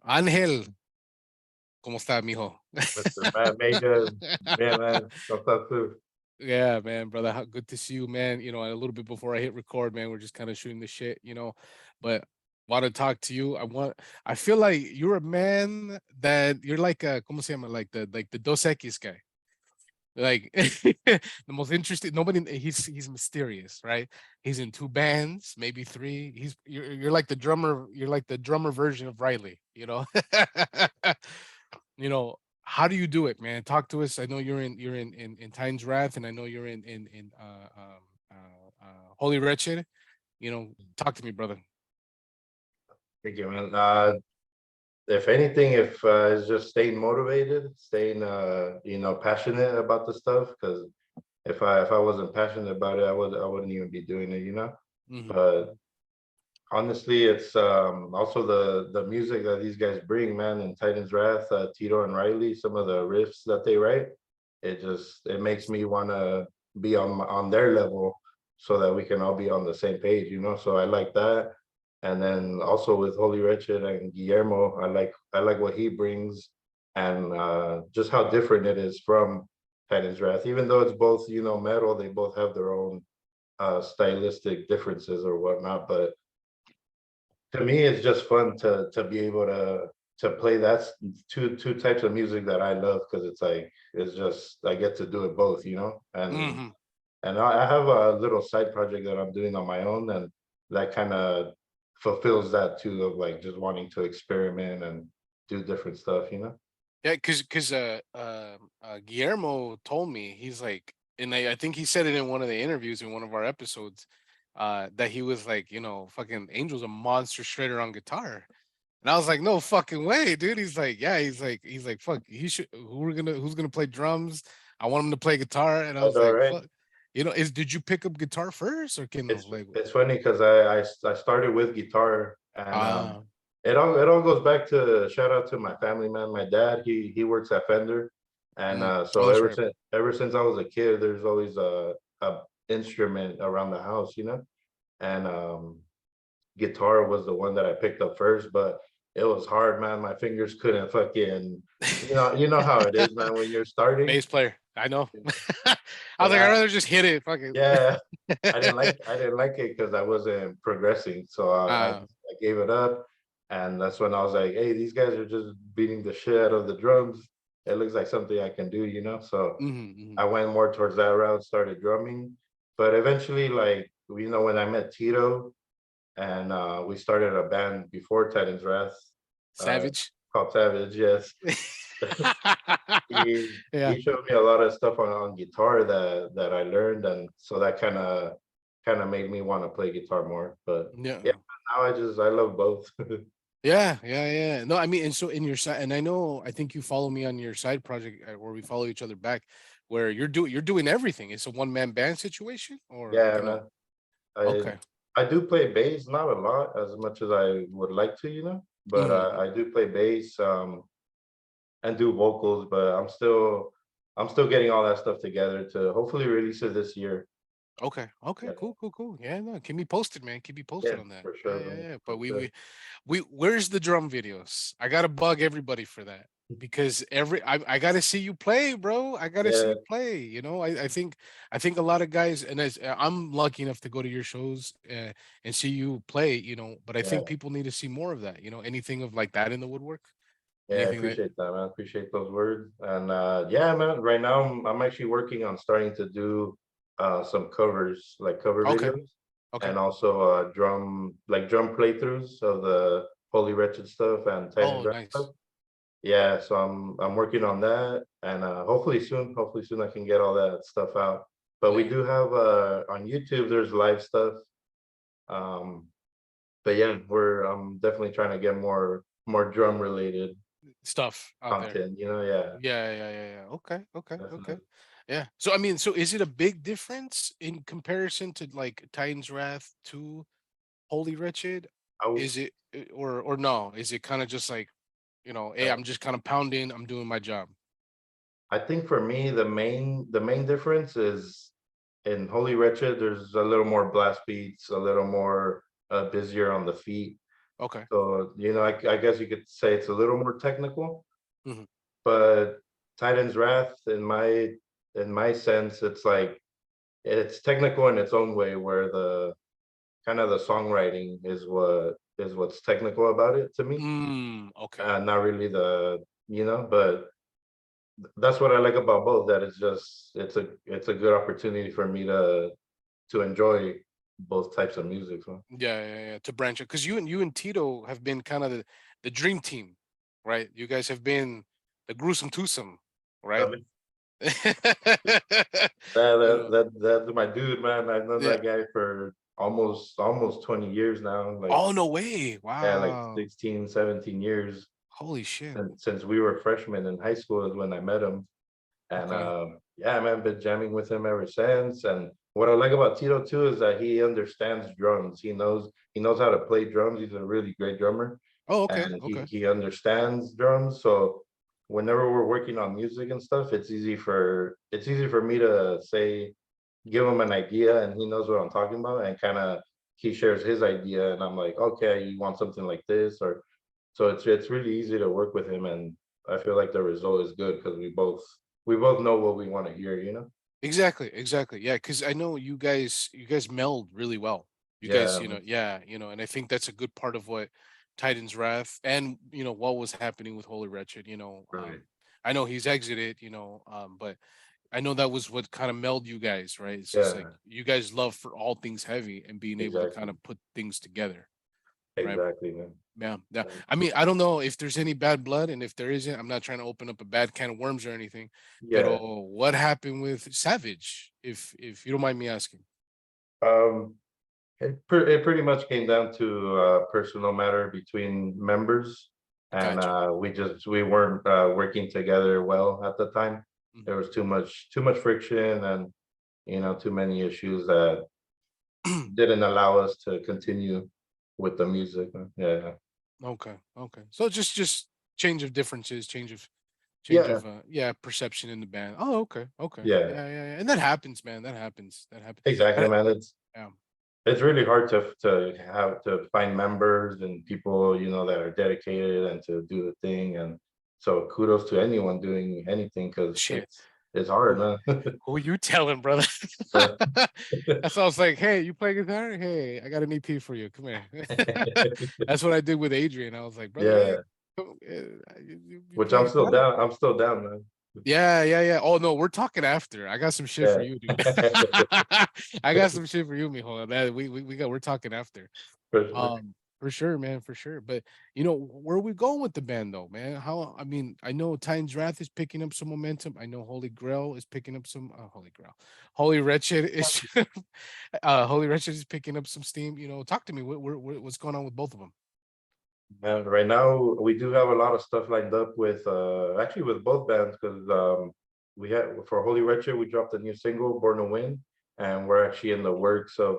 Angel, ¿cómo está, mijo? Mr. Matt Mega, man, man, what's up, too? Yeah, man, brother. Good to see you, man. A little bit before I hit record, man, we're just kind of shooting the shit. But want to talk to you. I feel like you're a man that you're like ¿cómo se llama? Like the Dos Equis guy. Like the most interesting. Nobody. He's mysterious, right? He's in two bands, maybe three. You're like the drummer. You're like the drummer version of Riley. You know, how do you do it, man? Talk to us. I know you're in Time's Wrath, and I know you're Holy Wretched. Talk to me, brother. Thank you, man. If anything, if it's just staying motivated, staying passionate about the stuff, because if I wasn't passionate about it, I wouldn't even be doing it. Hmm. But honestly, it's also the music that these guys bring, man, in Titan's Wrath, Tito and Riley, some of the riffs that they write, it makes me want to be on their level so that we can all be on the same page. So I like that. And then also with Holy Wretched and Guillermo, I like what he brings, and just how different it is from Titan's Wrath. Even though it's both, metal, they both have their own stylistic differences or whatnot. But to me, it's just fun to be able to play that two types of music that I love, because it's just I get to do it both. And Hmm. and I have a little side project that I'm doing on my own, and that kind of fulfills that too, of like just wanting to experiment and do different stuff. Yeah, because Guillermo told me he's like, and I think he said it in one of the interviews in one of our episodes, that he was like, fucking Angel's a monster shredder on guitar. And I was like, no fucking way, dude. He's like, yeah, he's like, fuck, he should who's gonna play drums? I want him to play guitar. And I I was know, like, right? fuck. Did you pick up guitar first or can It's like it's funny because I started with guitar, and ah it all goes back to shout out to my family, man. My dad, he works at Fender, and oh so that's ever right. since ever since I was a kid, there's always a instrument around the house. And guitar was the one that I picked up first, but it was hard, man. My fingers couldn't fucking, you know how it is, man, when you're starting. Bass player. I know. I was And like, I'd rather just hit it. Fuck yeah, I didn't it. like I didn't like it because I wasn't progressing. So uh I gave it up, and that's when I was like, hey, these guys are just beating the shit out of the drums. It looks like something I can do. So mhm. I went more towards that route, started drumming, but eventually, like, when I met Tito, and we started a band before Titan's Wrath, uh, Savage. called Savage. Yes, he Yeah. he showed me a lot of stuff on guitar that I learned, and so that kind of made me want to play guitar more. But yeah, Yeah. now I love both. Yeah, yeah, yeah. No, I mean, and so in your side, and I think you follow me on your side project, where we follow each other back, where you're doing everything. It's a one man band situation, or Yeah, man. I okay, I do play bass, not a lot, as much as I would like to, but mhm. I do play bass, and do vocals. But I'm still getting all that stuff together to hopefully release it this year. Okay, okay, Yeah, cool, cool, cool. Yeah, no, keep me posted, man. Keep me yeah, posted on that. for Yeah, sure, yeah, man. yeah. For But we sure. we we where's the drum videos? I gotta bug everybody for that because I gotta see you play, bro. I gotta see Yeah, you play. I think a lot of guys, and I'm lucky enough to go to your shows, and see you play. But I think yeah. people need to see more of that. Anything of like that in the woodwork. Yeah, I Anything that. appreciate that, man. I appreciate those words. And yeah, man, right now I'm actually working on starting to do some covers, like cover Okay, videos, okay. and also drum playthroughs of the Holy Wretched stuff and Titan's Oh, Wrath stuff. nice. Yeah, so I'm working on that, and hopefully soon I can get all that stuff out. But we Yeah, do have on YouTube there's live stuff. Um but yeah, I'm definitely trying to get more drum related stuff out there. content. Yeah. Yeah, yeah, yeah, yeah. Okay, okay, okay. Definitely. Yeah. So I mean, so is it a big difference in comparison to like Titan's Wrath to Holy Wretched? I would Is it or no? Is it kind of just like, hey, uh, I'm just kind of pounding, I'm doing my job. I think for me the main difference is in Holy Wretched, there's a little more blast beats, a little more busier on the feet. Okay. So, I guess you could say it's a little more technical, Mhm. but Titan's Wrath, in my sense, it's like it's technical in its own way, where the kind of the songwriting is what's technical about it to me. Okay. Not really but that's what I like about both. That it's a good opportunity for me to enjoy both types of music. So. Yeah. To branch out, because you and Tito have been kind of the dream team, right? You guys have been the gruesome twosome, right? That, you that, know. that, that's my dude, man. I've known Yeah. that guy for almost 20 years now. Like, Oh, no way! yeah, like Wow. 16, 17 years. Holy shit. Since we were freshmen in high school is when I met him. And Okay. yeah, man, been jamming with him ever since. And what I like about Tito too is that he understands drums. He knows how to play drums. He's a really great drummer, Oh, okay. and he Okay. he understands drums. So whenever we're working on music and stuff, it's easy for me to say, give him an idea, and he knows what I'm talking about, and kind of he shares his idea, and I'm like, okay, you want something like this, or so it's really easy to work with him, and I feel like the result is good because we both know what we want to hear. Exactly. Exactly. Yeah. Because I know you guys meld really well. You guys, Yeah, yeah, and I think that's a good part of what Titan's Wrath and what was happening with Holy Wretched. right. I know he's exited. But I know that was what kind of meld you guys, right? It's just like Yeah, you guys love for all things heavy and being able to kind exactly. of put things together, right? Exactly, man. Yeah, yeah. Yeah. I mean, I don't know if there's any bad blood, and if there isn't, I'm not trying to open up a bad can of worms or anything. But Yeah. what happened with Savage, if you don't mind me asking? Um, it pretty much came down to a personal matter between members, and Gotcha. we weren't working together well at the time. There was too much friction, and too many issues that Mhm. didn't allow us to continue with the music. Yeah. Okay, okay. So just change of differences, change Yeah. of yeah, perception in the band. Oh, okay, okay. Yeah. Yeah. And that happens, man. That happens. That happens. Exactly, man. Yeah. It's really hard to have to find members and people, that are dedicated and to do the thing. And so kudos to anyone doing anything, because Shit. it's hard, Who man. who you telling, brother? Uh, That's why I was like, hey, you play guitar? Hey, I got an EP for you. Come here. That's what I did with Adrian. I was like, brother, hey, Yeah, you which play I'm still guitar? down. I'm still down, man. Yeah. Oh no, we're talking after. I got some shit for Yeah. you, dude. I got some shit for you, mijo. We're talking after. For sure. For sure, man, for sure. But where are we going with the band though, man? How I mean, I know Titan's Wrath is picking up some momentum. I know Holy Grail is picking up some Holy Grail. Holy Wretched is Holy Wretched is picking up some steam. Talk to me. What's going on with both of them? And right now we do have a lot of stuff lined up with actually with both bands, because we had for Holy Wretched we dropped a new single, Born to Win, and we're actually in the works of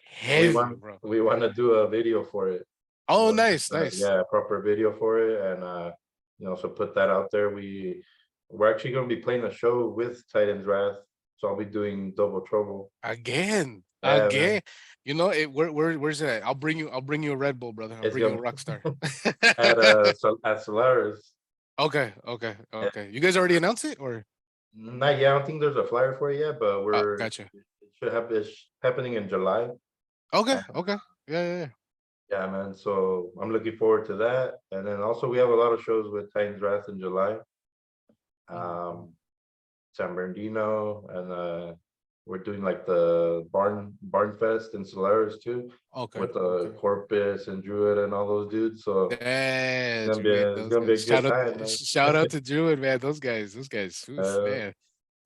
Heavy, we heavy, want bro. we want to do a video for it. Oh, nice, nice. Yeah, a proper video for it, and so put that out there. We're actually going to be playing a show with Titan's Wrath, so I'll be doing double trouble. Again, Yeah, man. again. Where's it at? I'll bring you a Red Bull, brother. I'll It's bring you a gonna rock star. at Solaris. Okay. You guys already announced it or Not yet. I don't think there's a flyer for it yet, but gotcha. it should have it's happening in July. Okay, And, okay. Yeah. yeah, man. So I'm looking forward to that. And then also we have a lot of shows with Titans Wrath in July. Mhm. Um, San Bernardino, and we're doing like the Barn Fest in Solaris too, Okay, with the okay. Corpus and Druid and all those dudes. So Yeah, it's gonna be Druid, a, it's those gonna be guys. a good Shout out, time, man. shout out to Druid, man. Those guys, oof, Uh, man.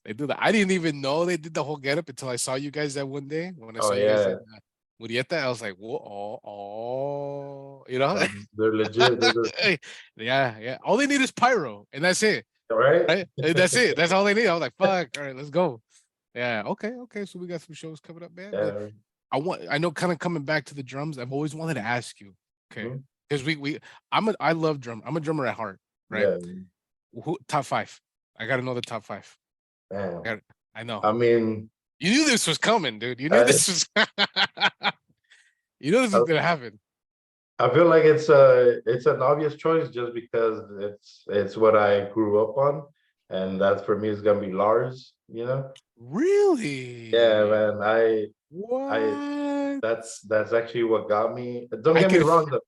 They do that. I didn't even know they did the whole getup until I saw you guys that one day. When I oh saw you guys yeah, in Murieta, I was like, whoa, oh. they're legit. Yeah. All they need is pyro, and that's it, Right? right? And that's it. That's all they need. I was like, fuck. All right, let's go. Yeah. Okay. So we got some shows coming up, man. But Yeah. I know, kind of coming back to the drums. I've always wanted to ask you, okay, Mhm. because I love drum. I'm a drummer at heart, right? Yeah. Top five. I got to know the top five. Man. I know. I mean, You knew this was coming, dude. You knew I, this was. You know this was I gonna happen. I feel like it's an obvious choice just because it's what I grew up on, and that for me is gonna be Lars. You know? Yeah, Really? man. I What? that's actually what got me. Don't I get me could wrong. Though.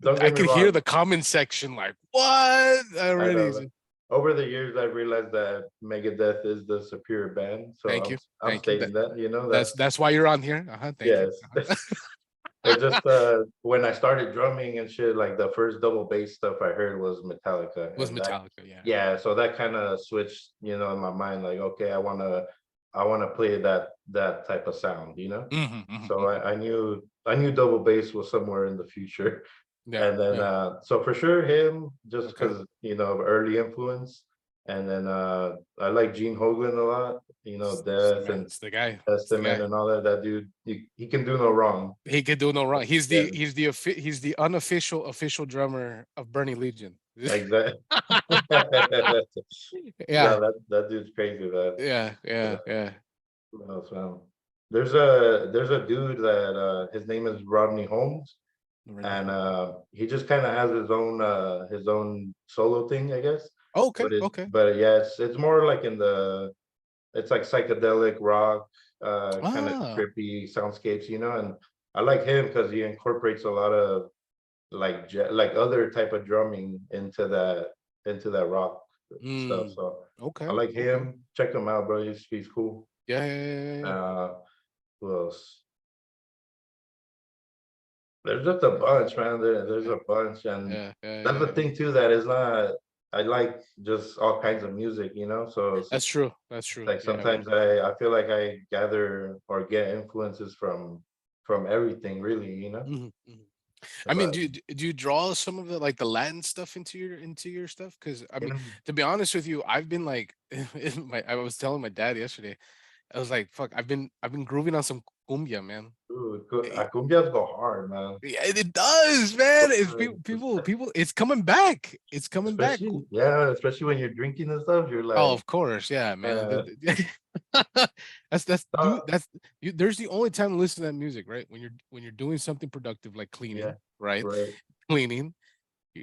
Don't I get me could hear wrong. the comment section like, what I know. already? Man. Over the years, I realized that Megadeth is the superior band. So Thank I'm you. I'm Thank you. stating that. You know, That's why you're on here. Thank you. yes. It's just when I started drumming and shit, like the first double bass stuff I heard was Metallica, Was and that Metallica, yeah. yeah, so that kind of switched, in my mind, like okay, I wanna play that type of sound, you know. Mhm, mhm, So mhm. I knew double bass was somewhere in the future, Yeah, and then yeah. so for sure him, just Okay. because of early influence, and then I like Gene Hoglan a lot, It's the Death man. and It's the guy. It's the Testament guy. and all that. That dude, he can do no wrong. He could do no wrong. Yeah, He's the unofficial official drummer of Bernie Legion. exactly. Yeah, Yeah, that dude's crazy, man. yeah, Yeah, yeah, yeah. what else, man? There's a dude that his name is Rodney Holmes, Randy and Hall. he just kind of has his own solo thing, I guess. Okay, But okay. yeah, it's more like it's like psychedelic rock, kind of Ah, trippy soundscapes, and I like him because he incorporates a lot of like other type of drumming into that rock stuff. mm, So I okay, like okay. him. Check him out, bro. He's cool. Yeah, yeah, yeah, yeah, yeah. Uh, who else? There's just a bunch, man. There's Yeah, a bunch, and yeah, yeah, that's the yeah, yeah. thing too. That is not. I like just all kinds of music, So it's That's true. That's true. like Yeah, yeah. sometimes I feel like I gather or get influences from everything, really, Mhm, mhm. I mean, But do you draw some of the like the Latin stuff into your stuff? Because I mean, to be honest with you, I've been like, I was telling my dad yesterday. I was like, fuck, I've been grooving on some cumbia, man. dude, Eh, cumbias go hard, man. Yeah, it does, man. It's people. It's coming back. It's coming back. Especially when you're drinking and stuff, you're Oh, like, of course, yeah, man. uh, That's uh, dude. That's you. There's the only time to listen to that music, right? When you're doing something productive like yeah, cleaning, right? right, Cleaning,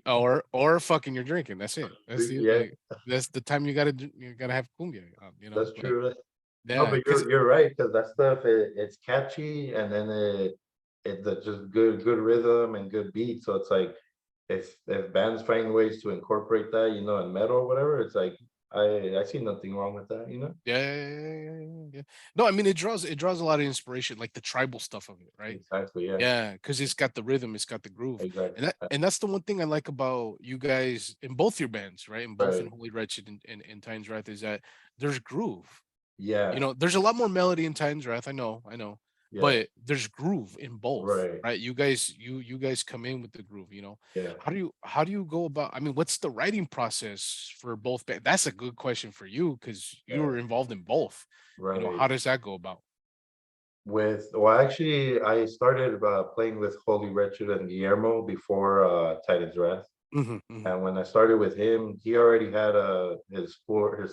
or fucking you're drinking. That's it. That's the yeah, like. That's the time you gotta have cumbia. that's But true. No, yeah, but because you're right because that stuff it's catchy and then it's just good rhythm and good beat. So it's like if bands find ways to incorporate that, in metal or whatever, it's like I see nothing wrong with that. yeah, yeah. No, I mean it draws a lot of inspiration, like the tribal stuff of it, right? Exactly, yeah, Yeah, because it's got the rhythm, it's got the groove, exactly, and that's the one thing I like about you guys in both your bands, right? In both in right, Holy Wretched and Titan's Wrath, is that there's groove. yeah, There's a lot more melody in Titan's Wrath. I know, yeah, but there's groove in both, right, right? You guys come in with the groove. yeah, How do you go about? I mean, what's the writing process for both? That's a good question for you because you yeah, were involved in both. right. How does that go about? Actually, I started playing with Holy Wretched and Guillermo before Titan's Wrath. Hmm, hmm, And when I started with him, he already had his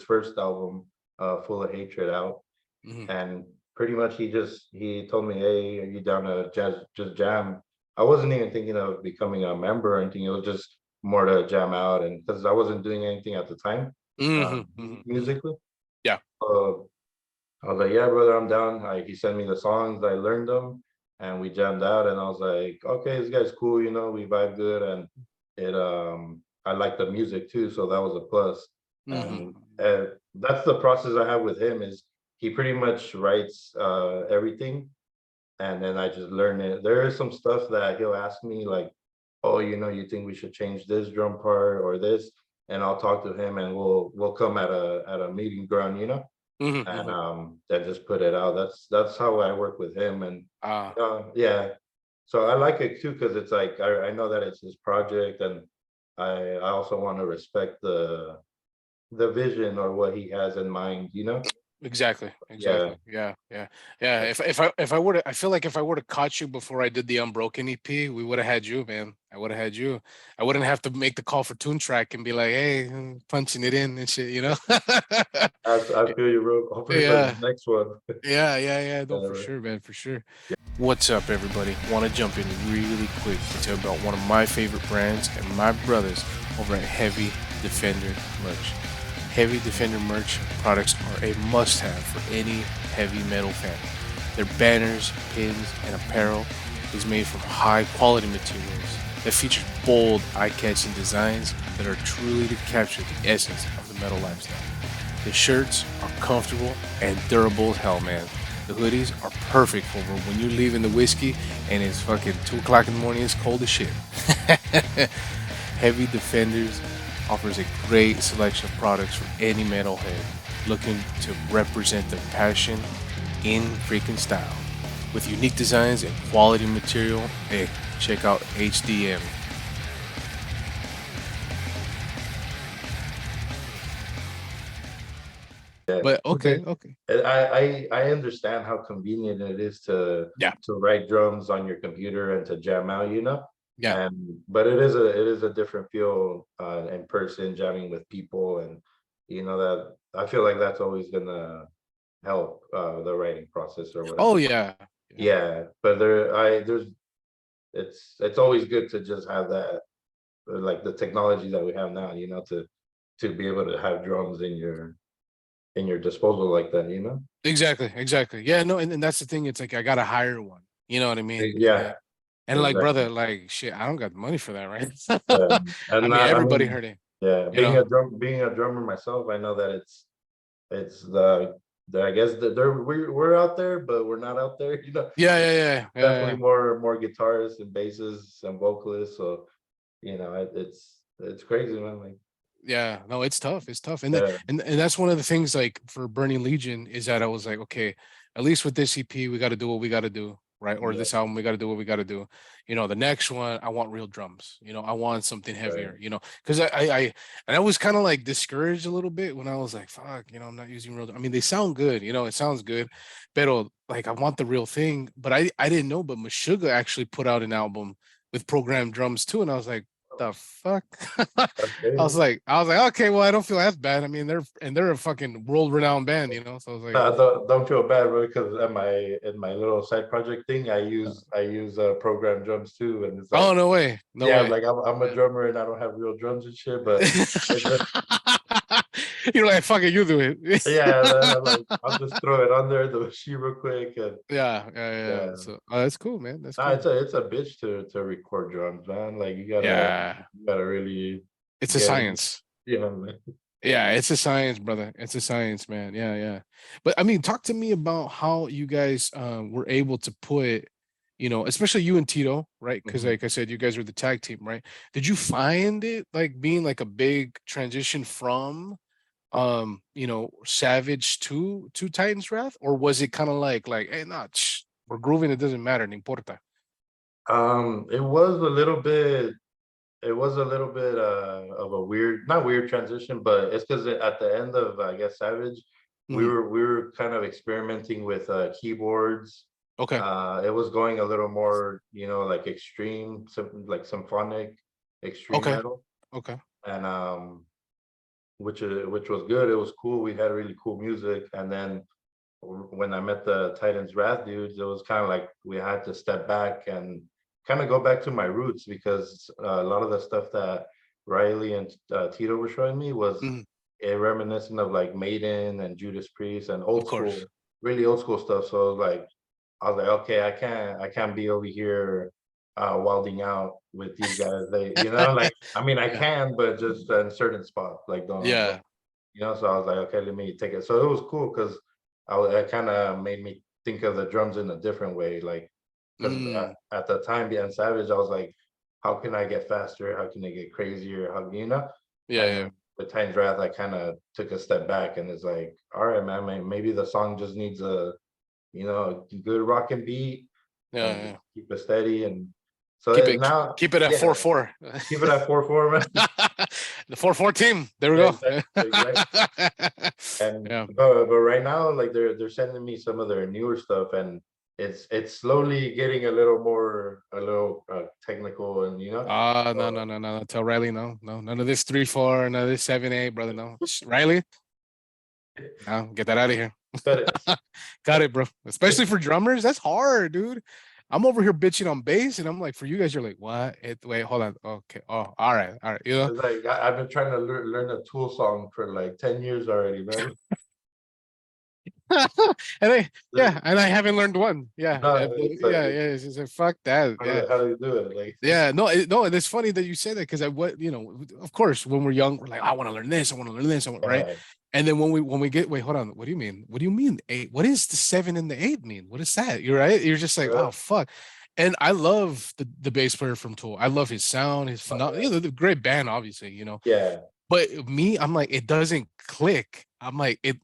first album, Full of Hatred, out, hmm, and pretty much he told me, "Hey, are you down to just jam?" I wasn't even thinking of becoming a member or anything. It was just more to jam out, and because I wasn't doing anything at the time, hmm, hmm, hmm. musically. Yeah. Uh, I was like, "Yeah, brother, I'm down." He sent me the songs, I learned them, and we jammed out. And I was like, "Okay, this guy's cool. We vibe good." And I like the music too, so that was a plus. Hmm. And that's the process I have with him is he pretty much writes everything, and then I just learn it. There is some stuff that he'll ask me like, "Oh, you think we should change this drum part or this?" And I'll talk to him, and we'll come at a meeting ground. Hmm, And hmm. then just put it out. That's how I work with him, and Ah, yeah. So I like it too because it's like I know that it's his project, and I also want to respect the vision or what he has in mind. Exactly. Yeah, Exactly. Yeah. Yeah. Yeah. If I would have, I feel like if I would have caught you before I did the Unbroken EP, we would have had you, man. I would have had you. I wouldn't have to make the call for Tune Track and be like, hey, punching it in and shit, you know? I feel you, bro. Hopefully for the Yeah. next one. Yeah. Yeah. Yeah. No, for Uh, sure, man. For sure. What's up, everybody? Want to jump in really quick to tell you about one of my favorite brands and my brothers over at Heavy Defender Merch. Heavy Defender merch products are a must-have for any heavy metal fan. Their banners, pins, and apparel is made from high-quality materials that feature bold, eye-catching designs that are truly to capture the essence of the metal lifestyle. The shirts are comfortable and durable as hell, man. The hoodies are perfect for when you're leaving the whiskey and it's fucking 2 o'clock in the morning, it's cold as shit. Heavy Defenders offers a great selection of products for any metalhead looking to represent their passion in freaking style. With unique designs and quality material, hey, check out HDM. yeah. But Okay. okay, okay. And I understand how convenient it is Yeah, to write drums on your computer and to jam out, you know. yeah. And but it is a different feel in person jamming with people, and you know that I feel like that's always gonna help the writing process or Oh whatever. yeah. Yeah. Yeah, but there's it's always good to just have that like the technology that we have now, you know, to be able to have drums in your disposal like that, you know? Exactly, exactly. Yeah, no, and that's the thing. It's like I gotta hire one. You know what I mean? Yeah, And like, exactly. brother, like shit, I don't got the money for that, right? Yeah, I and mean, not, I everybody mean, hurting, yeah, you know. being a drummer myself, I know that it's the I guess that there we're out there, but we're not out there, you know. Yeah, yeah, yeah, yeah, Definitely yeah. more guitarists and basses and vocalists, so you know, it's crazy, man. Like, Yeah, no, it's tough. It's tough. yeah, And that's one of the things like for Burning Legion is that I was like, okay, at least with this EP, we got to do what we got to do, right? Or yeah, this album, we got to do what we got to do. You know, the next one, I want real drums. I want something right. heavier. Because I was kind of like discouraged a little bit when I was like, fuck, I'm not using real. I mean, they sound good. It sounds good, but like I want the real thing. But I didn't know, but Meshuggah actually put out an album with programmed drums too, and I was like, the fuck. Okay. I was like, okay, well, I don't feel as bad. I mean, they're a fucking world renowned band, So I was like, Don't feel bad, bro, because at my in my little side project thing, I use program drums too, and it's like, oh no way, no yeah, way. like I'm a Yeah. drummer and I don't have real drums and shit, but it's You're like, fuck it, you do it. yeah, like I'll just throw it on there, the machine real quick, and Yeah, yeah, yeah. yeah. So that's cool, man. That's Nah, cool. it's a bitch to record drums, man. Like Yeah, you gotta really it's a get, science. you know, man. Yeah, it's a science, brother. It's a science, man. Yeah, yeah. But I mean, talk to me about how you guys were able to put, especially you and Tito, right? Because Mhm. like I said, you guys were the tag team, right? Did you find it like being like a big transition from Savage to Titan's Wrath? Or was it kind of like, hey, nah, we're grooving, it doesn't matter, no importa. It was a little bit it was a little bit of a weird, not weird transition, but it's because at the end of I guess Savage, Mhm. we were kind of experimenting with keyboards. Okay. It was going a little more, you know, like extreme, like symphonic, extreme Okay. metal, Okay. and which was good. It was cool. We had really cool music, and then when I met the Titans Wrath dudes, it was kind of like we had to step back and kind of go back to my roots because a lot of the stuff that Riley and Tito were showing me was Mhm. reminiscent of like Maiden and Judas Priest and Of old course. school, really old school stuff. So I was like, okay, I can't be over here wilding out with these guys. They, you know, like I mean, I Yeah. can, but just in certain spots, like don't Yeah. you know, so I was like, okay, let me take it. So it was cool because it kind of made me think of the drums in a different way. Like, because Mm. at the time, being Savage, I was like, how can I get faster? How can I get crazier? How, you know? Yeah, And yeah. then with Time's Wrath, I kind of took a step back and it's like, all right, man, maybe the song just needs a, you know, a good rocking beat Yeah, and just yeah. keep it steady. And so Keep it now, keep it at yeah, 4-4. keep it at 4/4, man. The 4-4 team. There we Yeah, go. exactly. And Yeah. but right now, like they're sending me some of their newer stuff, and it's slowly getting a little technical, and No, no, so no, no. Tell Riley, no, no, none of this 3-4, none of this 7-8, brother. No. Riley, no, get that out of here. cut it. Got it, bro. Especially for drummers, that's hard, dude. I'm over here bitching on bass, and I'm like, for you guys, you're like, what? Wait, hold on. Okay. Oh, all right, all right. You know, It's like I've been trying to learn a Tool song for like 10 years already, man. and yeah, and I haven't learned one. Yeah, No, it's like, yeah, yeah. It's just like, fuck that. Yeah, how do you do it? Like, yeah. No, no. And it's funny that you say that because of course, when we're young, we're like, I want to learn this. I want to learn this. Right. yeah, And then when we get, wait, hold on. What do you mean? What do you mean eight? What is the 7 and the 8 mean? What is that? You're right. You're just like, yeah, oh fuck. And I love the bass player from Tool. I love his sound, his phenomenal, the great band, obviously. yeah. But me, I'm like, it doesn't click. I'm like, and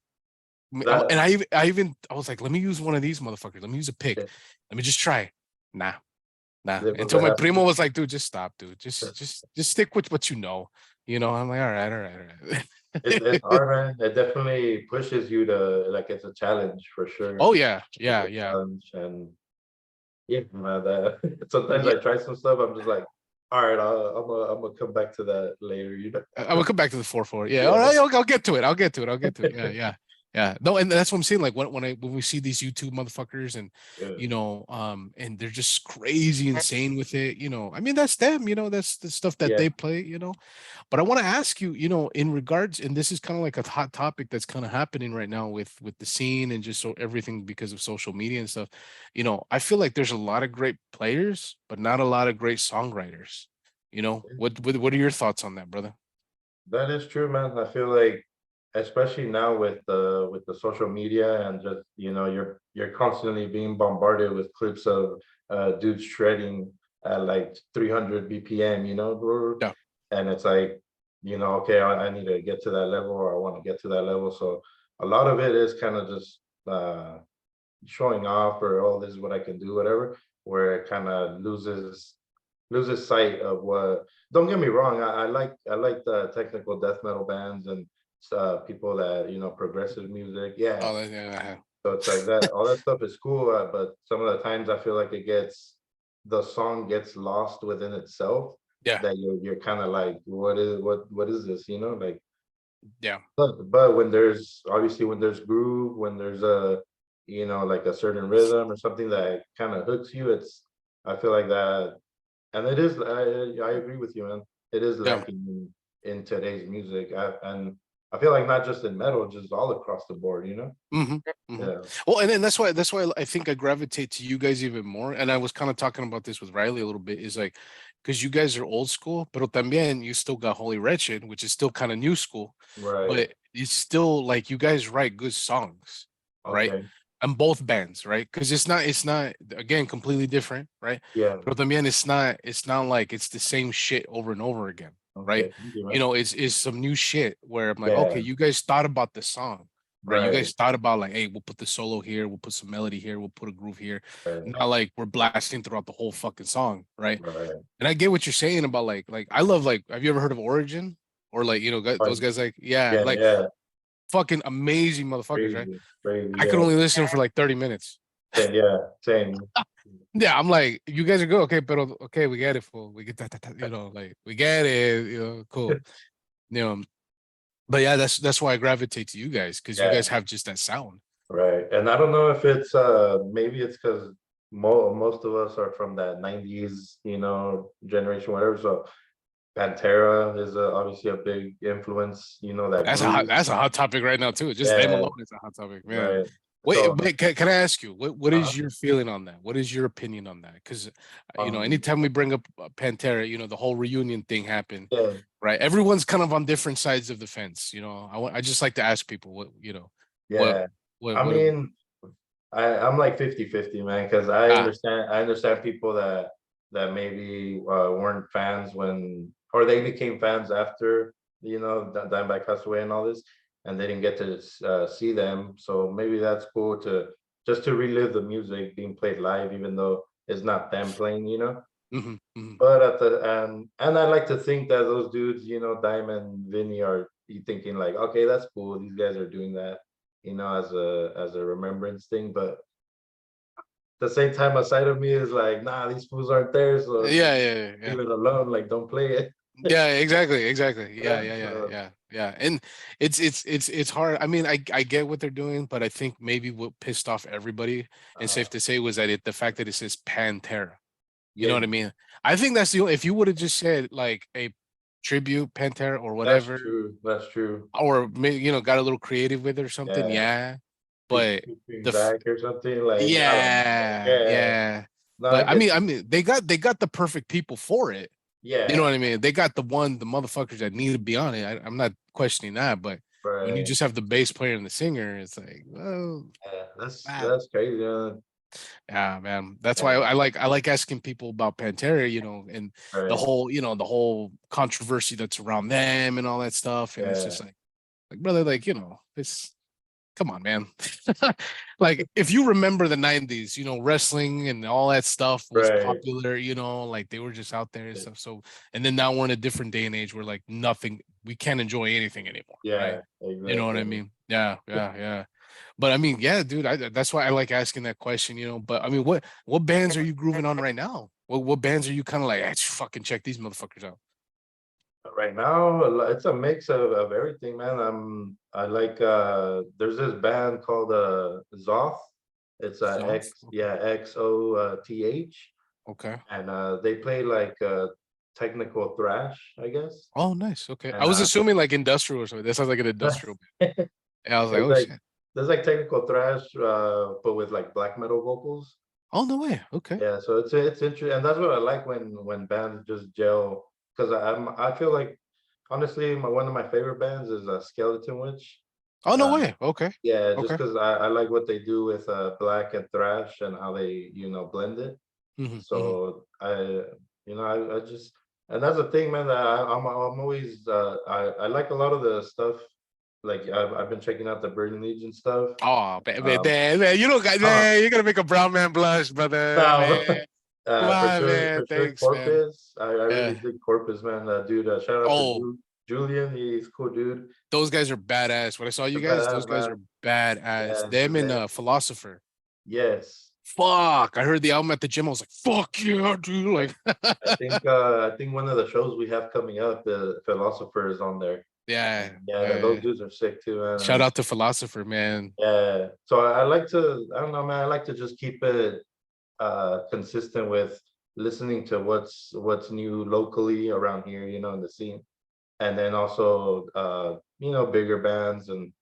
That I was like, let me use one of these motherfuckers. Let me use a pick. yeah, Let me just try. Nah, nah. but Until my that primo was like, dude, just stop, dude. Just stick with what you know. I'm like, all right, all right, all it's right. hard, man. It definitely pushes you to like it's a challenge for sure. Oh yeah, It's yeah, a yeah. challenge, and yeah, man. That sometimes Yeah. I try some stuff. I'm just like, all right, I'm gonna come back to that later. I will come back to the 4-4. Yeah, all Yeah, right, I'll get to it. I'll get to it. I'll get to it. Yeah, yeah, yeah. No, and that's what I'm saying. Like when we see these YouTube motherfuckers, and yeah, and they're just crazy insane with it. I mean, that's them. That's the stuff that yeah. they play. But I want to ask you, in regards, and this is kind of like a hot topic that's kind of happening right now with the scene and just so everything because of social media and stuff. I feel like there's a lot of great players, but not a lot of great songwriters. What are your thoughts on that, brother? That is true, man. I feel like, especially now with the social media and just you're constantly being bombarded with clips of dudes shredding at like 300 BPM, bro. Yeah. And it's like, okay, I need to get to that level, or I want to get to that level. So a lot of it is kind of just showing off, or oh, this is what I can do, whatever, where it kind of loses sight of what. Don't get me wrong, I like the technical death metal bands and people that progressive music, yeah. Oh, yeah. So it's like that, all that stuff is cool, but some of the times I feel like the song gets lost within itself, Yeah. that you're kind of like, what is this, like. Yeah. But when there's groove, when there's like a certain rhythm or something that kind of hooks you, I feel like that. And it is, I agree with you, man. It is Yeah. lacking in today's music. And I feel like not just in metal, just all across the board. hmm hmm Yeah. Well, and then that's why I think I gravitate to you guys even more. And I was kind of talking about this with Riley a little bit. Is like because you guys are old school, but también you still got Holy Wretched, which is still kind of new school, Right. but it's still like you guys write good songs, right? Okay. And both bands, right? Because it's not again completely different, right? Yeah. But también it's not like it's the same shit over and over again, right? Okay. Thank you, man. It's some new shit where I'm like, okay, Yeah. you guys thought about the song, right? You Right. guys thought about like, hey, we'll put the solo here, we'll put some melody here, we'll put a groove here. Right. Not like we're blasting throughout the whole fucking song, right? Right. And I get what you're saying about like I love like, have you ever heard of Origin? Or like, those Fine. guys like, yeah, Yeah. like Yeah. fucking amazing motherfuckers, right? Crazy. Crazy. I could Yeah. only listen for like 30 minutes. Yeah. Same. Yeah, I'm like, you guys are good, okay, but okay, we get it, fool. We get that, like we get it, cool. You know, but yeah, that's why I gravitate to you guys because you Yeah. guys have just that sound. Right. And I don't know if it's maybe it's because most of us are from that 90s, generation, whatever. So Pantera is obviously a big influence, that groove. That's a hot topic right now too. Just them Yeah, alone is a hot topic, man. right. Wait, So wait can I ask you what uh, is your feeling on that? What is your opinion on that? Because um anytime we bring up Pantera, the whole reunion thing happened, yeah, right? Everyone's kind of on different sides of the fence. I just like to ask people what yeah. I what mean, I'm like 50-50, man, because ah I understand people that maybe weren't fans when, or they became fans after, Dimebag passed away and all this, and they didn't get to see them. So maybe that's cool to just to relive the music being played live, even though it's not them playing. Hmm. But at the and I like to think that those dudes, Diamond, Vinny, are you thinking like, okay, that's cool. These guys are doing that, as a remembrance thing. But the same time, a side of me is like, nah, these fools aren't there, so Yeah, yeah, yeah. leave it alone. Like, don't play it. Yeah, exactly, exactly. Yeah, Yeah, yeah, yeah, so, yeah, yeah. And it's hard. I mean, I get what they're doing, but I think maybe what pissed off everybody, and uh, safe to say, was that the fact that it says Pantera. You know yeah, what I mean? I think that's the if you would have just said like a tribute Pantera or that's whatever, true. That's true. or maybe got a little creative with it or something, Yeah, yeah. But featuring the Zach or something. Like, I don't know. Like, yeah, yeah, yeah. no, I But get I you. mean, they got the perfect people for it. You know Yeah, what I mean? They got the motherfuckers that need to be on it. I'm not questioning that, but when you right. just have the bass player and the singer, it's like, well, Yeah, that's ah, that's crazy. yeah, man. That's why Yeah, I like asking people about Pantera, and the right. whole, the whole controversy that's around them and all that stuff. And it's Yeah, just like brother, like, it's come on, man. Like if you remember the 90s, wrestling and all that stuff was right. popular, like they were just out there and stuff. So, and then now we're in a different day and age where like nothing, we can't enjoy anything anymore, right? Yeah, You know what I exactly. mean? Yeah, yeah, yeah. But I mean, yeah, dude, that's why I like asking that question, But I mean, what bands are you grooving on right now? What bands are you kind of like, fucking check these motherfuckers out? Right now, it's a mix of everything, man. I like there's this band called Zoth. It's Zoth? Okay. XOTH, Okay. and they play like technical thrash, I guess. Oh, nice. Okay. I And was assuming like industrial or something. That sounds like an industrial band. it's And I was like, oh like shit. there's like technical thrash, but with like black metal vocals. Oh no way. Okay. Yeah, so it's interesting, and that's what I like when bands just gel. Because I feel like honestly, one of my favorite bands is Skeleton Witch. Oh no Uh, way. Okay. yeah, just Okay. because I like what they do with black and thrash and how they blend it. Hmm. So I just and that's the thing, man. That I'm always I like a lot of the stuff. Like I've been checking out the Burning Legion stuff. Oh Um, man, you don't got uh, man. You're gonna make a brown man blush, brother. now, Man, come on, for man. sure, Thanks, man. Corpus. I really Yeah. dig Corpus, man. Dude, shout out to Oh, Julian. He's a cool dude. those guys are badass. When I saw you The guys, those badass guys man. are badass. Yeah, Them and they, Philosopher. yes. Fuck. I heard the album at the gym. I was like, fuck yeah, dude. Like, I think one of the shows we have coming up, the philosopher is on there. And yeah, yeah, those yeah. dudes are sick too, man. Shout And out to Philosopher, man. yeah, so I like to, I don't know, man. I like to just keep it consistent with listening to what's new locally around here, in the scene, and then also bigger bands and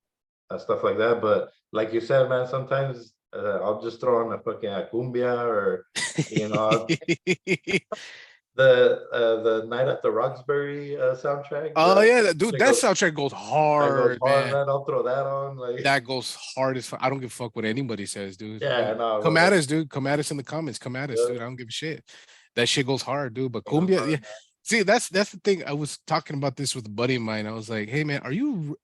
stuff like that. But like you said, man, sometimes I'll just throw on a fucking cumbia or you know the Night at the Roxbury soundtrack. Oh yeah, dude, It that goes soundtrack goes that goes hard, hard, man. man. I'll throw that on, like That goes hard as fuck. I don't give a fuck what anybody says, dude. yeah, no, Come well, at us, dude. Come at us in the comments. Come at us, yeah, dude. I don't give a shit. That shit goes hard, dude. But it goes cumbia, yeah. hard, man. See, that's the thing. I was talking about this with a buddy of mine. I was like, hey man, are you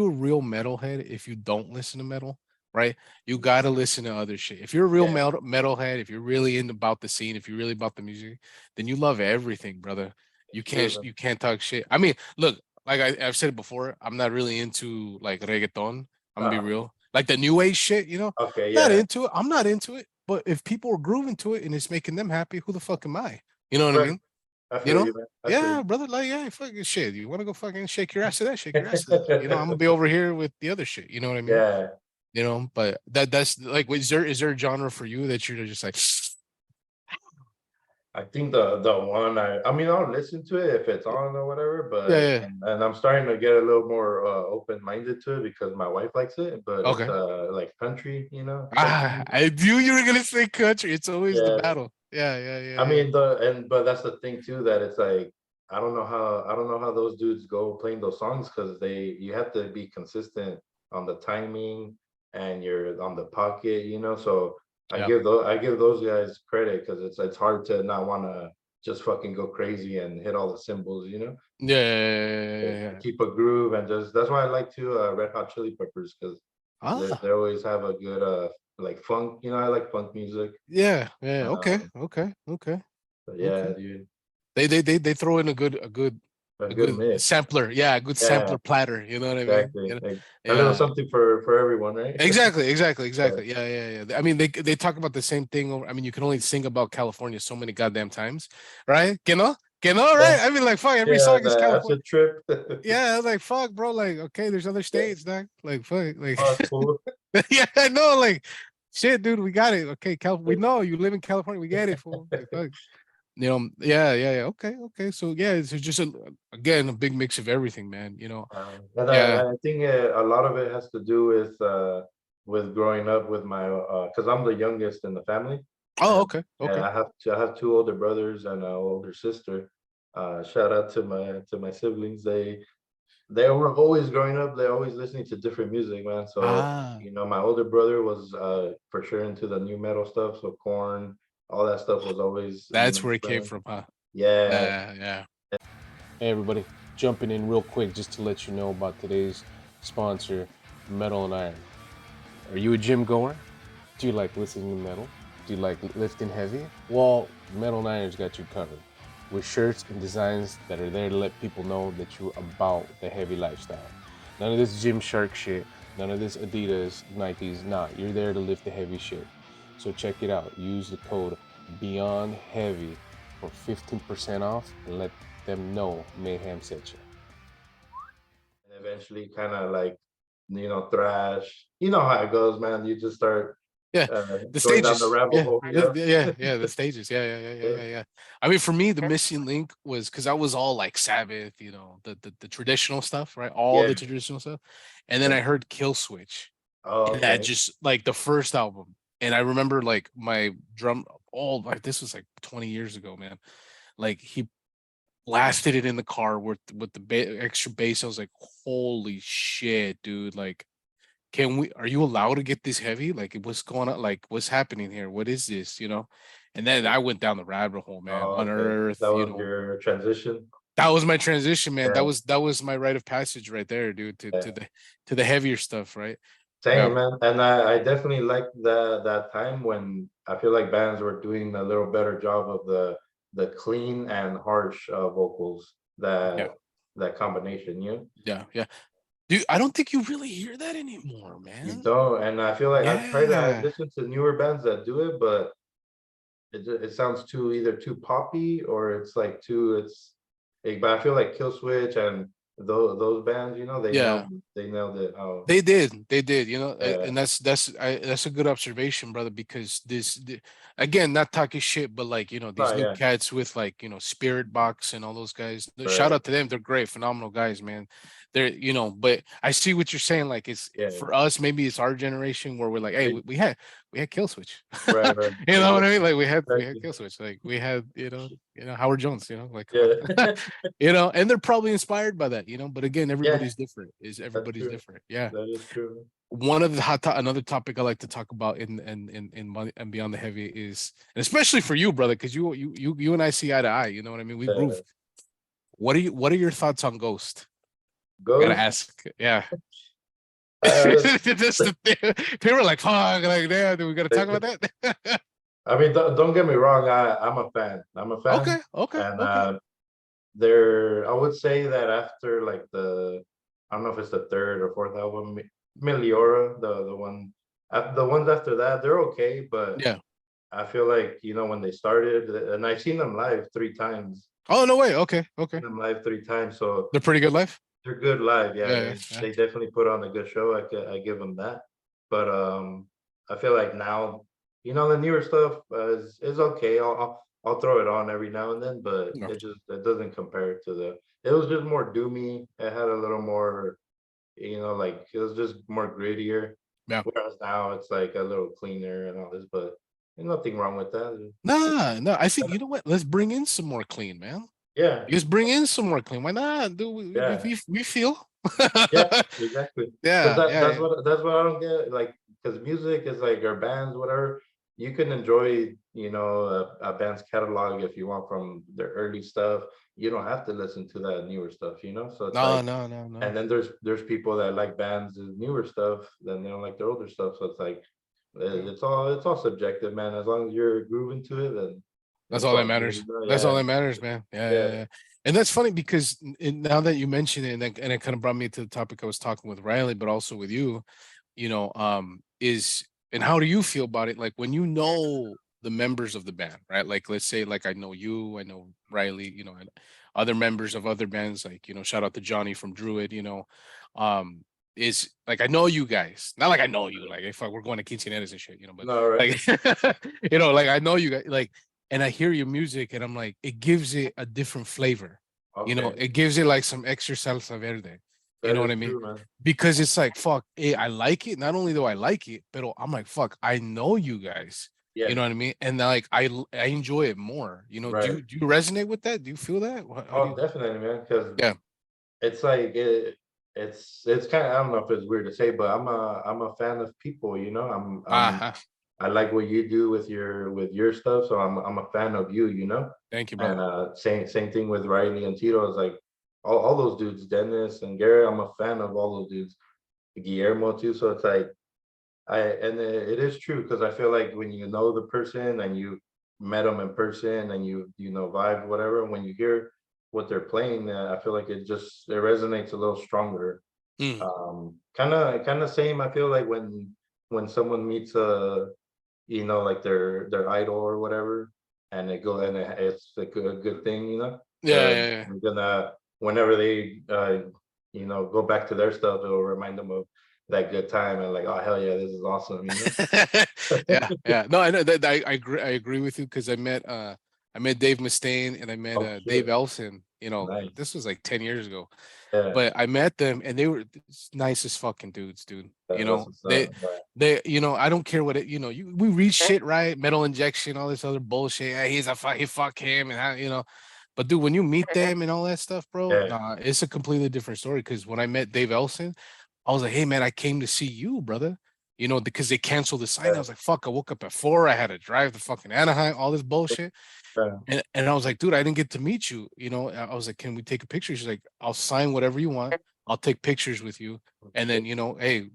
a real metalhead if you don't listen to metal? Right? You gotta listen to other shit. If you're a real Yeah, metalhead, if you're really in about the scene, if you're really about the music, then you love everything, brother. it's true, man. You can't talk shit. I mean, look, like I've said it before, I'm not really into like reggaeton. I'm gonna be Uh, real. Like the new age shit, okay, not yeah, into it. I'm not into it. But if people are grooving to it and it's making them happy, who the fuck am I? You know what I right. mean? I You feel know? you, man. I feel Yeah, you. brother. Like, yeah, fucking shit. You want to go fucking shake your ass to that? Shake your ass to that. I'm gonna be over here with the other shit. You know what I mean? Yeah, But that's like, is there a genre for you that you're just like, I think the one I mean I'll listen to it if it's on or whatever, yeah, but yeah. and I'm starting to get a little more open minded to it because my wife likes it, but it's Okay. like country, country Ah, music. I knew you were gonna say country. It's always the Yeah, battle. Yeah, yeah, yeah, I yeah. mean but that's the thing too that it's like I don't know how those dudes go playing those songs because you have to be consistent on the timing and you're on the pocket, so Yeah. I give those guys credit because it's hard to not want to just fucking go crazy and hit all the cymbals, Yeah, yeah, yeah, to yeah. keep a groove and just that's why I like to Red Hot Chili Peppers because they Ah, always have a good like funk, I like funk music. yeah, yeah. Okay, Um, okay, okay. But Okay. yeah, dude, They throw in a a good good mix. sampler. Yeah, a good Yeah, sampler platter. You know what I mean? exactly. You know? Like a little Yeah. something for everyone, right? Exactly, exactly, Yeah. exactly. Yeah, yeah, yeah. I mean, they talk about the same thing over. I mean, you can only sing about California so many goddamn times, right? Que no, Yeah, right? I mean, like, fuck, every yeah, song is California. acid trip. Yeah, I was like, fuck, bro. Like, okay, there's other Yeah, states, dog. Like, fuck, like, oh, cool. yeah, I know, like, shit, dude, we got it. Okay, we know you live in California, we get it, fool. Like, fuck. Yeah, yeah, yeah. Okay, okay. So yeah, it's just again a big mix of everything, man. And Yeah. I think a lot of it has to do with growing up with my because I'm the youngest in the family, Oh, and okay, yeah, okay. I have two older brothers and an older sister. Shout out to my siblings. They were always growing up. They're always listening to different music, man. So Ah, my older brother was for sure into the new metal stuff. So Corn, all that stuff was always that's where it came playing. from, huh? Yeah, Yeah. Hey everybody, jumping in real quick just to let you know about today's sponsor, Metal and Iron. Are you a gym goer? Do you like listening to metal? Do you like lifting heavy? Well, Metal and Iron's got you covered with shirts and designs that are there to let people know that you're about the heavy lifestyle. None of this Gymshark shit, none of this Adidas, Nikes, nah, you're there to lift the heavy shit. So check it out. Use the code Beyond Heavy for 15% off and let them know Mayhem sent you. and eventually kind of like thrash. You know how it goes, man. You just start Yeah, the going down the stages. rabbit Yeah, hole. yeah, Yeah, yeah, yeah, the stages. Yeah, yeah, yeah, yeah, yeah, yeah, yeah. I mean, for me, the missing link was because I was all like Sabbath, the traditional stuff, right? All yeah. the traditional stuff, and then Yeah. I heard Kill Switch, Oh, and that okay. just like the first album, and I remember like my drum, all like this was like 20 years ago, man. Like he blasted it in the car with the extra bass. I was like, holy shit, dude! Like are you allowed to get this heavy? Like, what's going on? Like, what's happening here? What is this? And then I went down the rabbit hole, man. Oh, okay. Unearth, That was your transition. that was my transition, man. Yeah, That was my rite of passage right there, dude, yeah. to the heavier stuff, right? Yeah. Same, man. And I definitely like that time when I feel like bands were doing a little better job of the clean and harsh vocals. Yeah. That combination, Yeah. Yeah. Dude, I don't think you really hear that anymore, you man. don't. And I feel like I Yeah. listen to newer bands that do it, but it sounds too either too poppy or it's like too but I feel like Killswitch and those bands, Yeah. they nailed it. Oh, They did, yeah. and that's a good observation, brother. Because again, not talking shit, but like these Oh new yeah, cats with like Spirit Box and all those guys. Shout right. out to them, they're great, phenomenal guys, man. They're but I see what you're saying. Like it's Yeah. for us, maybe it's our generation where we're like, hey, It- we had Kill Switch, right, right. you know what I mean? Like we had Exactly. Kill Switch, like we had Howard Jones, like come Yeah. on, and they're probably inspired by that, but again, Yeah, everybody's different. that's Everybody's true. different, yeah. That is true. One of the another topic I like to talk about and beyond the heavy is, and especially for you, brother, because you and I see eye to eye. You know what I mean? We groove. Uh, What are your thoughts on Ghost? I gotta Ghost. ask. Yeah. Uh, Just the thing. People are like, fuck, like, damn, do we gotta talk about that? I mean, don't get me wrong. I'm a fan. I'm a Okay, fan, okay, and okay. I would say that after like I don't know if it's the third or fourth album, Meliora, the ones after that, they're okay, but Yeah. I feel like when they started, and I've seen them live three times. Oh no way. Okay, okay. Seen them live three times, so They're pretty good life. they're good live. Yeah, Yeah, yeah, they definitely put on a good show. I give them that. But I feel like now, the newer stuff is okay. I'll throw it on every now and then, but yeah. it doesn't compare to the. It was just more doomy. It had a little more, like it was just more grittier. Yeah. Whereas now it's like a little cleaner and all this, but there's nothing wrong with that. Nah, no. I think you know what? Let's bring in some more clean, man. Yeah, Just bring in some more clean. Why not? Do yeah. we feel? Yeah, exactly. Because Yeah, yeah, yeah. that's what I don't get. Like, because music is like or bands, whatever. You can enjoy, a band's catalog if you want from their early stuff. You don't have to listen to that newer stuff. So it's No, like, no, no, no. and then there's people that like bands' newer stuff, then they don't like their older stuff. So it's like, Yeah. it's all subjective, man. As long as you're grooving to it, then That's It's all that all good, matters. you know? That's all Yeah, that matters, man. Yeah, yeah, yeah. yeah. And that's funny because now that you mention it, and it kind of brought me to the topic I was talking with Riley, but also with you, is and how do you feel about it? Like when you know the members of the band, right? Like let's say like I know you, I know Riley, and other members of other bands, like shout out to Johnny from Druid, um, is like I know you guys, not like I know you, like if we're going to quinceañeras and shit, but No, right. like like I know you guys, like, and I hear your music, and I'm like, it gives it a different flavor. Okay, It gives it like some extra salsa verde. You that know what is I mean? true, man. Because it's like fuck, I like it. Not only do I like it, but I'm like fuck, I know you guys. You Yeah, know what I mean? And like I enjoy it more. right. Do you resonate with that? Do you feel that? How do Oh, you? definitely, man. Because Yeah. it's like it's kind of, I don't know if it's weird to say, but I'm a fan of people. Uh-huh. I like what you do with your stuff, so I'm a fan of you. Thank you, brother. And same thing with Riley and Tito. It's like all those dudes, Dennis and Garrett. I'm a fan of all those dudes. Guillermo too. So it's like it is true because I feel like when you know the person and you met them in person and you vibe whatever, when you hear what they're playing, I feel like it resonates a little stronger. Mm. Kind of same. I feel like when someone meets like their idol or whatever, and it's like a good thing, Yeah, because yeah, yeah. you're gonna whenever they go back to their stuff, it'll remind them of that good time and like, oh hell yeah, this is awesome. Yeah, yeah. No, I know that I agree with you because I met Dave Mustaine and I met Oh Dave shit, Elson. nice. This was like 10 years ago. Yeah, But I met them and they were nicest fucking dudes, dude. that's what's They up. Right. I don't care what we read shit, right? Metal injection, all this other bullshit. He's a fuck, he fuck him and but dude, when you meet them and all that stuff, bro, Yeah, nah, it's a completely different story. Because when I met Dave Elson, I was like, hey man, I came to see you, brother. Because they canceled the sign. I yeah, was like, fuck, I woke up at 4. I had to drive to fucking Anaheim, all this bullshit. yeah. And I was like, dude, I didn't get to meet you. I was like, can we take a picture? She's like, I'll sign whatever you want. I'll take pictures with you. And then, hey,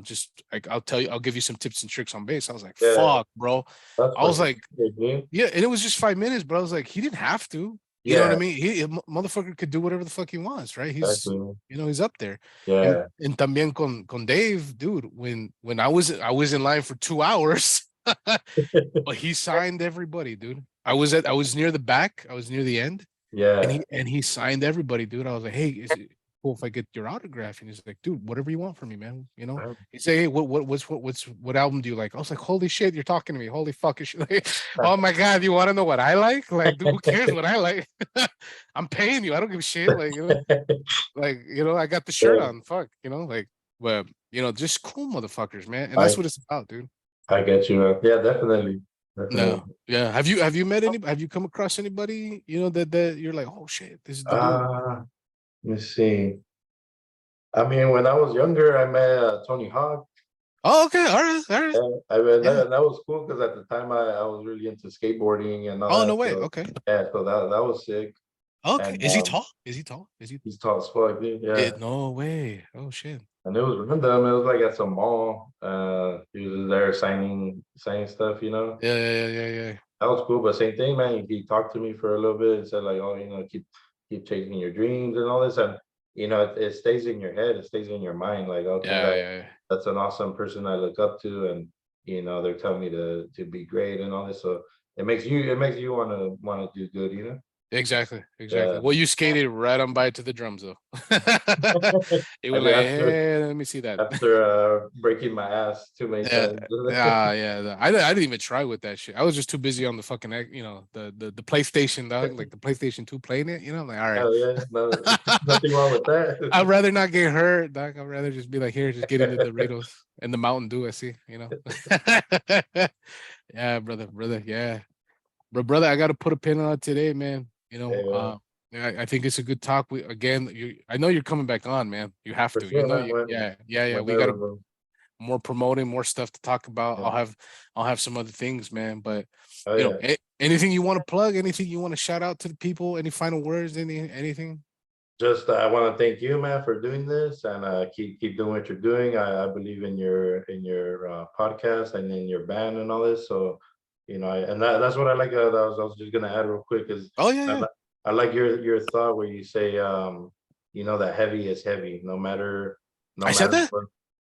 just like I'll tell you, I'll give you some tips and tricks on bass. I was like, Yeah, fuck, bro. that's I was fucking like, good, dude. yeah, and it was just 5 minutes, but I was like, he didn't have to. You know what I Yeah, mean? Motherfucker could do whatever the fuck he wants, right? exactly. He's up there. And Yeah, and también con Dave, dude, when I was in line for 2 hours, but he signed everybody, dude. I was near the back, I was near the end, and yeah. he signed everybody, dude. I was like, hey, is it cool if I get your autograph? And he's like, dude, whatever you want from me, man. He said, hey, what album do you like? I was like, holy shit, you're talking to me. Holy fucking shit. Like, oh my god, you want to know what I like? Like, dude, who cares what I like? I'm paying you. I don't give a shit. I got the shirt Yeah, on. Fuck, like, but just cool motherfuckers, man. And I that's what it's about, dude. I get you, man. Yeah, definitely, definitely. No. Yeah. Have you met any have you come across anybody, that you're like, oh shit, this is the dude? Let me see. I mean, when I was younger, I met Tony Hawk. Oh, okay. All right. All right. Yeah, I mean Yeah. that was cool because at the time I was really into skateboarding and all Oh, no that. way. So Okay. yeah, so that was sick. Okay. And Is he tall? Is he tall? Is he he's tall as fuck, dude. Yeah, no way. Oh shit. and it was random. It was like at some mall. He was there signing stuff. Yeah, yeah, yeah, yeah, yeah. That was cool, but same thing, man. He talked to me for a little bit and said like, oh, keep chasing your dreams and all this, and it stays in your head, it stays in your mind. Like, okay, Yeah, yeah, yeah. that's an awesome person I look up to, and they're telling me to be great and all this. So it makes you wanna do good. Exactly, exactly. Yeah. Well, you skated right on by to the drums though. It I was did like, after hey, let me see that. breaking my ass too many Yeah, times. yeah. I didn't even try with that shit. I was just too busy on the fucking, the PlayStation, dog, like the PlayStation 2 playing it. Like, all right. Hell yeah, no, nothing wrong with I'd that. rather not get hurt, dog. I'd rather just be like, here, just get into the Doritos and the Mountain Dew. I see. Yeah, brother, yeah, but brother, I got to put a pin on it today, man. Yeah, Yeah, I think it's a good talk. I know you're coming back on, man. You have for to. sure, man. Yeah, yeah, yeah. We got Whenever, to bro. more promoting, more stuff to talk about. Yeah. I'll have some other things, man. But Oh yeah. anything you want to plug, anything you want to shout out to the people, any final words, anything? Just I want to thank you, man, for doing this, and keep doing what you're doing. I believe in your podcast and in your band and all this. So you know, and that's what I like. I was just gonna add real quick is Oh yeah, I, yeah. I like your thought where you say, you know, that heavy is heavy, no matter I said that. what.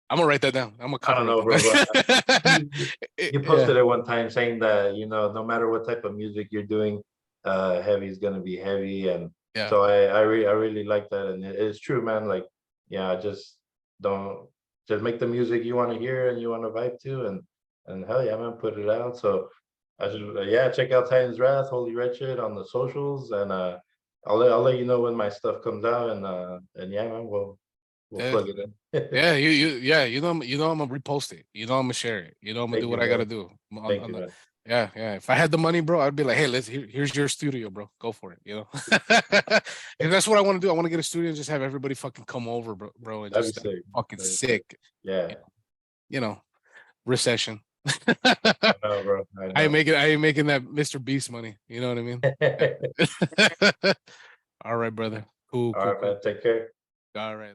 I'm gonna write that down. I'm gonna I don't copyright know, bro, but that. you Yeah, posted it one time saying that, you know, no matter what type of music you're doing, heavy is gonna be heavy, and yeah. so I really like that, and it's true, man. Like, yeah, just don't just make the music you want to hear and you want to vibe to, and hell yeah, man, put it out. So I should, yeah, check out Titan's Wrath, Holy Wretched on the socials, and I'll let you know when my stuff comes out, and yeah, man, we'll Yeah. plug it in. Yeah, yeah, I'm gonna repost it. I'm gonna share it. I'm gonna Thank do you, what I gotta man. do Thank on you, the. man. Yeah, yeah. If I had the money, bro, I'd be like, hey, here's your studio, bro. Go for it. 'Cause that's what I want to do. I want to get a studio and just have everybody fucking come over, bro, and That'd be just sick. fucking That'd be sick. sick. Yeah, You know, recession. I know, bro. I know. I ain't making that Mr. Beast money. You know what I mean? All right, brother. Cool, All cool, right, man. cool. Take care. All right.